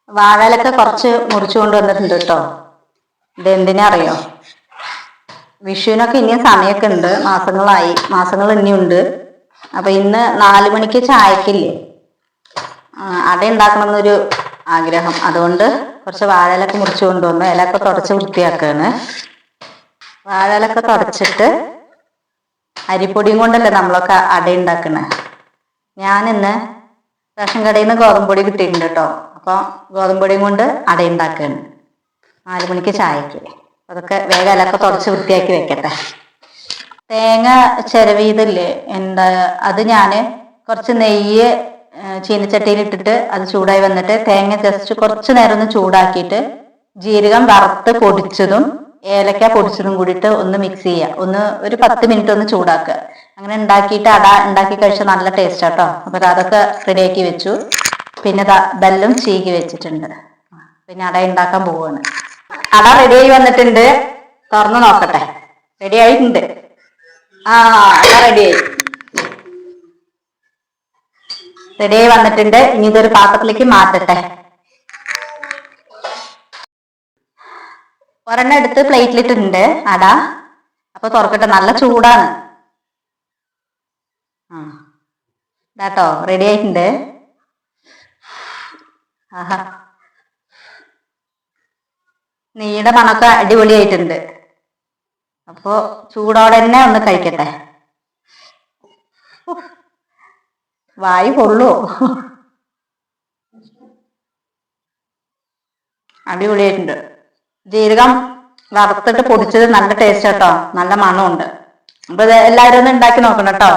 വാഴയിലൊക്കെ കുറച്ച് മുറിച്ചു കൊണ്ടുവന്നിട്ടുണ്ട് കേട്ടോ. ഇത് എന്തിനാ അറിയോ? വിഷുവിനൊക്കെ ഇനിയും സമയമൊക്കെ ഉണ്ട്, മാസങ്ങൾ ഇനിയുണ്ട്. അപ്പൊ ഇന്ന് 4 മണിക്ക് ചായക്കില്ലേ അട ഉണ്ടാക്കണം എന്നൊരു ആഗ്രഹം. അതുകൊണ്ട് കുറച്ച് വാഴയിലൊക്കെ മുറിച്ചു കൊണ്ടുവന്ന് ഇലയൊക്കെ തുടച്ച് വൃത്തിയാക്കാണ്. വാഴയിലൊക്കെ തുടച്ചിട്ട് അരിപ്പൊടിയും കൊണ്ടല്ലേ നമ്മളൊക്കെ അട ഉണ്ടാക്കണേ. ഞാനിന്ന് റേഷൻ കടയിൽ നിന്ന് ഗോതമ്പൊടി കിട്ടിയിട്ടുണ്ട് കേട്ടോ. അപ്പൊ ഗോതമ്പൊടിയും കൊണ്ട് അട ഉണ്ടാക്കുകയാണ് 4 മണിക്ക് ചായക്ക്. അതൊക്കെ വേഗം ഇലയൊക്കെ തുടച്ച് വൃത്തിയാക്കി വെക്കട്ടെ. തേങ്ങ ചിരവിയതില്ലേ അത് ഞാന് കുറച്ച് നെയ്യ് ചീനച്ചട്ടിയിൽ ഇട്ടിട്ട് അത് ചൂടായി വന്നിട്ട് തേങ്ങ ജസ്റ്റ് കുറച്ച് നേരം ഒന്ന് ചൂടാക്കിയിട്ട് ജീരകം വറുത്ത് പൊടിച്ചതും ഏലക്ക പൊടിച്ചതും കൂടിയിട്ട് ഒന്ന് മിക്സ് ചെയ്യുക. ഒരു 10 മിനിറ്റ് ഒന്ന് ചൂടാക്കുക. അങ്ങനെ ഉണ്ടാക്കിയിട്ട് അട ഉണ്ടാക്കി കഴിച്ചാൽ നല്ല ടേസ്റ്റ് ആട്ടോ. അപ്പൊ അതൊക്കെ റെഡിയാക്കി വെച്ചു. പിന്നെ ബെല്ലും ചീകി വെച്ചിട്ടുണ്ട്. പിന്നെ അട ഉണ്ടാക്കാൻ പോവാണ്. അട റെഡിയായി വന്നിട്ടുണ്ട്. തുറന്നു നോക്കട്ടെ. റെഡി ആയിട്ടുണ്ട്. അട റെഡിയായി വന്നിട്ടുണ്ട്. ഇനി ഇതൊരു പാത്രത്തിലേക്ക് മാറ്റട്ടെ. ഒരെണ്ണം എടുത്ത് പ്ലേറ്റിലിട്ടുണ്ട് അട. അപ്പൊ തുറക്കട്ടെ. നല്ല ചൂടാണ്. ഇതാട്ടോ റെഡി ആയിട്ടുണ്ട്. ആഹാ, നെയ്യുടെ മണമൊക്കെ അടിപൊളിയായിട്ടുണ്ട്. അപ്പൊ ചൂടോടെ തന്നെ ഒന്ന് കഴിക്കട്ടെ. വായു കൊള്ളൂ. അടിപൊളിയായിട്ടുണ്ട്. ജീരകം വറുത്തിട്ട് പൊടിച്ചത് നല്ല ടേസ്റ്റ് കേട്ടോ. നല്ല മണമുണ്ട്. അപ്പൊ എല്ലാവരും ഒന്ന് ഉണ്ടാക്കി നോക്കണം കേട്ടോ.